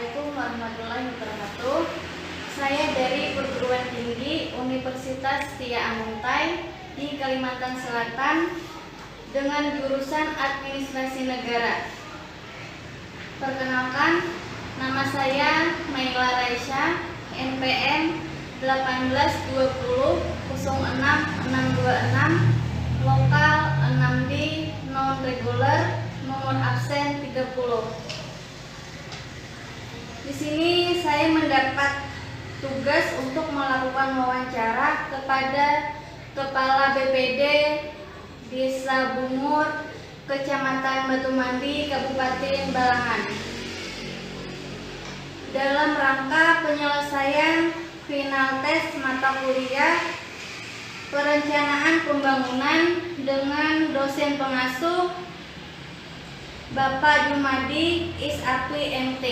Assalamualaikum warahmatullahi wabarakatuh. Saya dari Perguruan Tinggi Universitas Tia Amuntai di Kalimantan Selatan dengan jurusan Administrasi Negara. Perkenalkan, nama saya Maila Raisya, NPM 182006626, lokal 6D, non reguler, nomor absen 30. Di sini saya mendapat tugas untuk melakukan wawancara kepada Kepala BPD Desa Bungur, Kecamatan Batumandi, Kabupaten Balangan, dalam rangka penyelesaian final tes mata kuliah perencanaan pembangunan dengan dosen pengasuh Bapak Jumadi Isapli MT.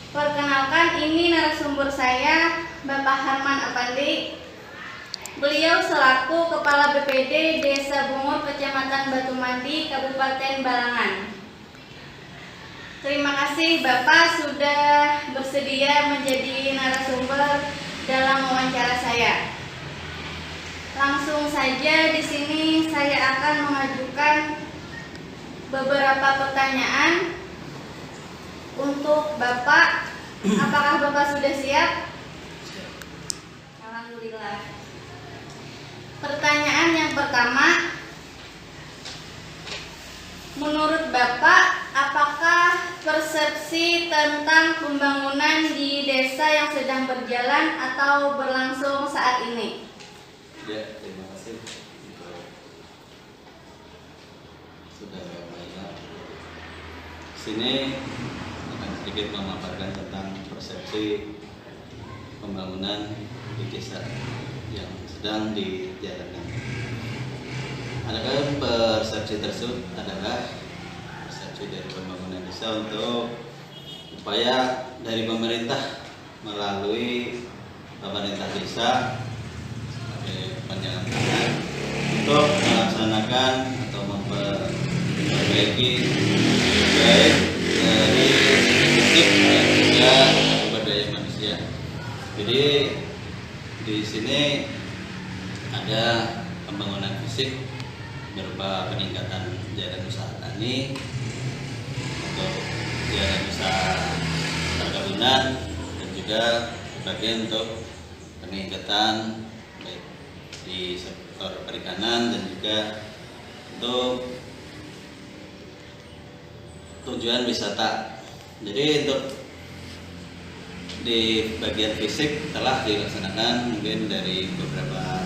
Perkenalkan, ini narasumber saya, Bapak Harman Apandi. Beliau selaku Kepala BPD Desa Bungur, Kecamatan Batumandi, Kabupaten Balangan. Terima kasih Bapak sudah bersedia menjadi narasumber dalam wawancara saya. Langsung saja di sini saya akan mengajukan beberapa pertanyaan untuk Bapak. Apakah Bapak sudah siap? Alhamdulillah. Pertanyaan yang pertama, menurut Bapak, apakah persepsi tentang pembangunan di desa yang sedang berjalan atau berlangsung saat ini? Ya, terima kasih sudah banyak. Sini akan sedikit memaparkan tentang persepsi pembangunan di desa yang sedang dijalankan. Adakah persepsi tersebut adalah persepsi dari pembangunan desa untuk upaya dari pemerintah melalui pemerintah desa sebagai panjangan tangan untuk melaksanakan atau memperbaiki baik dari fisik dan juga sumber daya manusia. Jadi di sini ada pembangunan fisik berupa peningkatan jalan usaha tani, untuk jalan usaha perkebunan, dan juga bagian untuk peningkatan baik di sektor perikanan dan juga untuk tujuan wisata. Jadi untuk di bagian fisik telah dilaksanakan, mungkin dari beberapa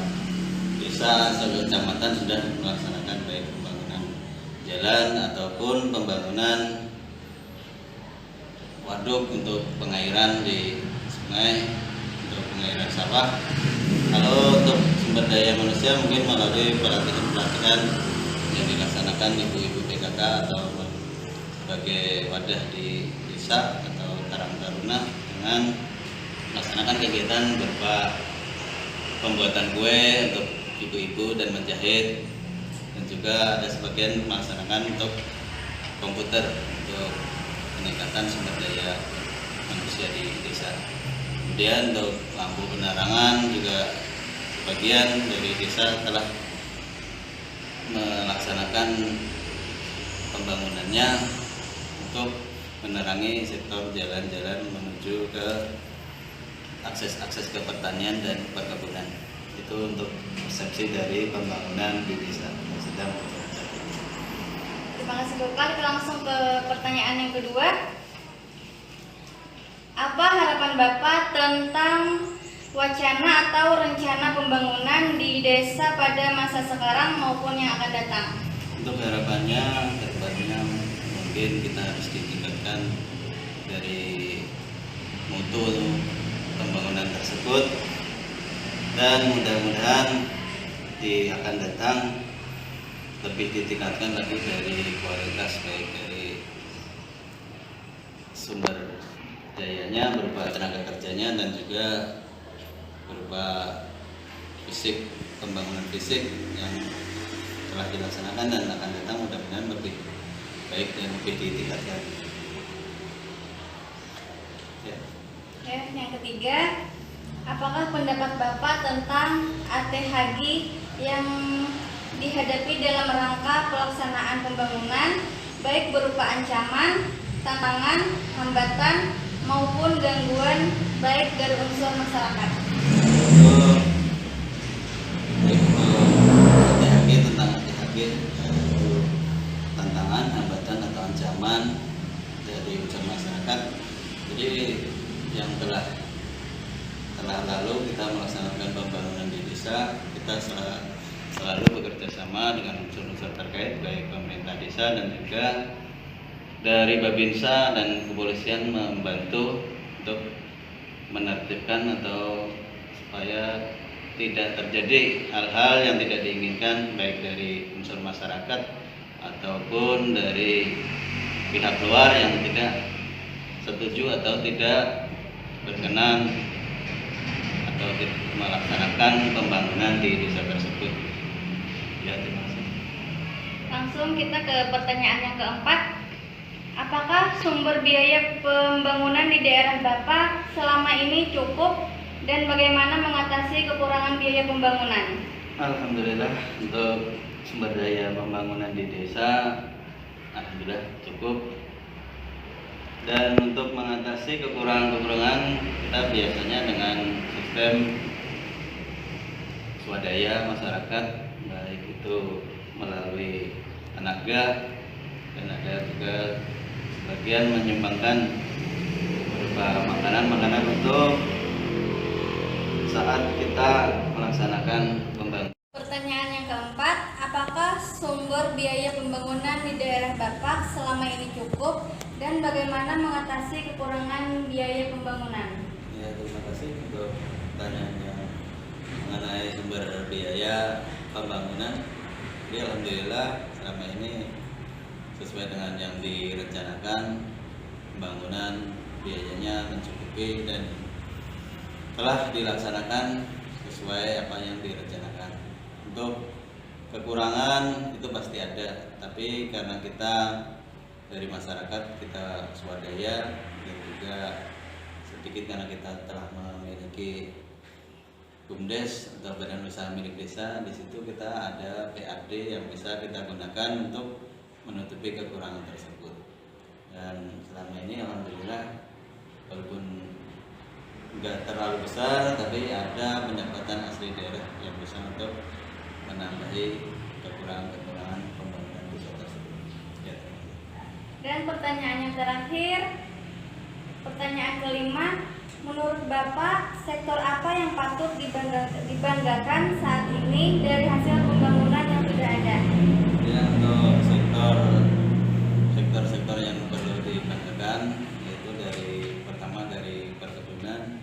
desa atau kecamatan sudah melaksanakan baik pembangunan jalan ataupun pembangunan waduk untuk pengairan di sungai, untuk pengairan sawah. Kalau untuk sumber daya manusia mungkin melalui pelatihan-pelatihan yang dilaksanakan ibu-ibu PKK atau sebagai wadah di desa atau Karang Taruna dengan melaksanakan kegiatan berupa pembuatan kue untuk ibu-ibu dan menjahit, dan juga ada sebagian melaksanakan untuk komputer untuk peningkatan sumber daya manusia di desa. Kemudian untuk lampu penerangan juga sebagian dari desa telah melaksanakan pembangunannya untuk menerangi sektor jalan-jalan menuju ke akses ke pertanian dan perkebunan. Itu untuk persepsi dari pembangunan di desa yang sedang berjalan. Terima kasih Bapak. Kita langsung ke pertanyaan yang kedua. Apa harapan Bapak tentang wacana atau rencana pembangunan di desa pada masa sekarang maupun yang akan datang? Untuk harapannya mungkin kita harus ditingkatkan dari mutu pembangunan tersebut, dan mudah-mudahan akan datang lebih ditingkatkan lagi dari kualitas, baik dari sumber dayanya berupa tenaga kerjanya dan juga berupa fisik, pembangunan fisik yang telah dilaksanakan dan akan datang mudah-mudahan lebih baik dan lebih ditingkatkan. Ya, yang ketiga, apakah pendapat Bapak tentang ATHG yang dihadapi dalam rangka pelaksanaan pembangunan, baik berupa ancaman, tantangan, hambatan, maupun gangguan baik dari unsur masyarakat? ATHG, tentang ATHG, tantangan, hambatan atau ancaman dari unsur masyarakat. Jadi yang telah lalu kita melaksanakan pembangunan di desa, kita selalu bekerja sama dengan unsur-unsur terkait, baik pemerintah desa dan juga dari Babinsa dan kepolisian membantu untuk menertibkan atau supaya tidak terjadi hal-hal yang tidak diinginkan baik dari unsur masyarakat ataupun dari pihak luar yang tidak setuju atau tidak berkenan atau melaksanakan pembangunan di desa tersebut. Ya, terima kasih. Langsung kita ke pertanyaan yang keempat. Apakah sumber biaya pembangunan di daerah Bapak selama ini cukup dan bagaimana mengatasi kekurangan biaya pembangunan? Alhamdulillah, untuk sumber daya pembangunan di desa alhamdulillah cukup. Dan untuk mengatasi kekurangan-kekurangan, kita biasanya dengan sistem swadaya masyarakat, baik itu melalui tenaga dan ada juga sebagian menyumbangkan berupa makanan untuk saat kita melaksanakan pembangunan. Pertanyaan yang keempat, apakah sumber biaya pembangunan di daerah Bapak selama ini cukup dan bagaimana mengatasi kekurangan biaya pembangunan? Ya, terima kasih untuk pertanyaannya mengenai sumber biaya pembangunan. Jadi alhamdulillah selama ini sesuai dengan yang direncanakan, pembangunan biayanya mencukupi dan telah dilaksanakan sesuai apa yang direncanakan. Untuk kekurangan itu pasti ada, tapi karena kita dari masyarakat kita swadaya dan juga sedikit karena kita telah memiliki BUMDes atau badan usaha milik desa, di situ kita ada PAD yang bisa kita gunakan untuk menutupi kekurangan tersebut. Dan selama ini alhamdulillah walaupun nggak terlalu besar, tapi ada pendapatan asli daerah yang bisa untuk menambahi kekurangan-kekurangan pembangunan desa tersebut. Ya, dan pertanyaan yang terakhir, pertanyaan kelima, menurut Bapak sektor apa yang patut dibanggakan saat ini dari hasil pembangunan yang sudah ada? Ya, untuk sektor yang perlu dibanggakan yaitu pertama dari perkebunan,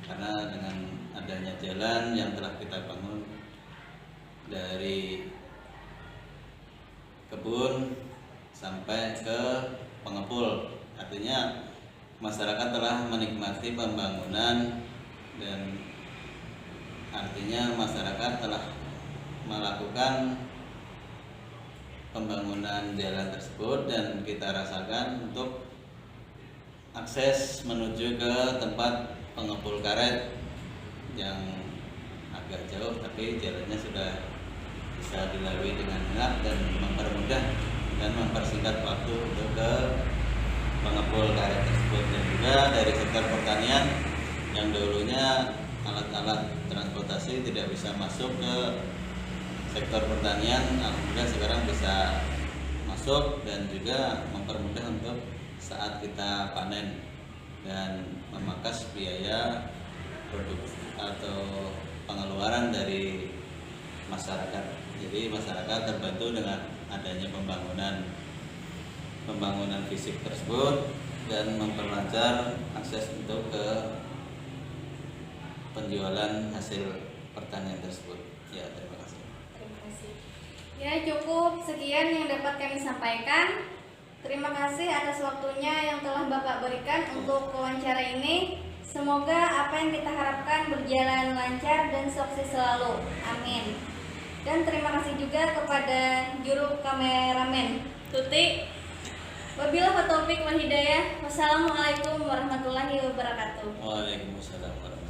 karena dengan adanya jalan yang telah kita bangun dari kebun sampai ke pengepul, artinya masyarakat telah menikmati pembangunan dan artinya masyarakat telah melakukan pembangunan jalan tersebut dan kita rasakan untuk akses menuju ke tempat pengepul karet yang agak jauh, tapi jalannya sudah bisa dilalui dengan enak dan mempermudah dan mempersingkat waktu untuk ke pengepul karet tersebut. Dan juga dari sektor pertanian yang dulunya alat-alat transportasi tidak bisa masuk ke sektor pertanian, alhamdulillah sekarang bisa masuk dan juga mempermudah untuk saat kita panen dan memangkas biaya produksi atau pengeluaran dari masyarakat. Jadi masyarakat terbantu dengan adanya pembangunan fisik tersebut dan memperlancar akses untuk ke penjualan hasil pertanian tersebut. Ya, terima kasih. Terima kasih. Ya, cukup sekian yang dapat kami sampaikan. Terima kasih atas waktunya yang telah Bapak berikan untuk wawancara ini. Semoga apa yang kita harapkan berjalan lancar dan sukses selalu. Amin. Dan terima kasih juga kepada juru kameramen Tuti. Wabillahi taufiq wal hidayah. Wassalamualaikum warahmatullahi wabarakatuh. Waalaikumsalam warahmatullahi wabarakatuh.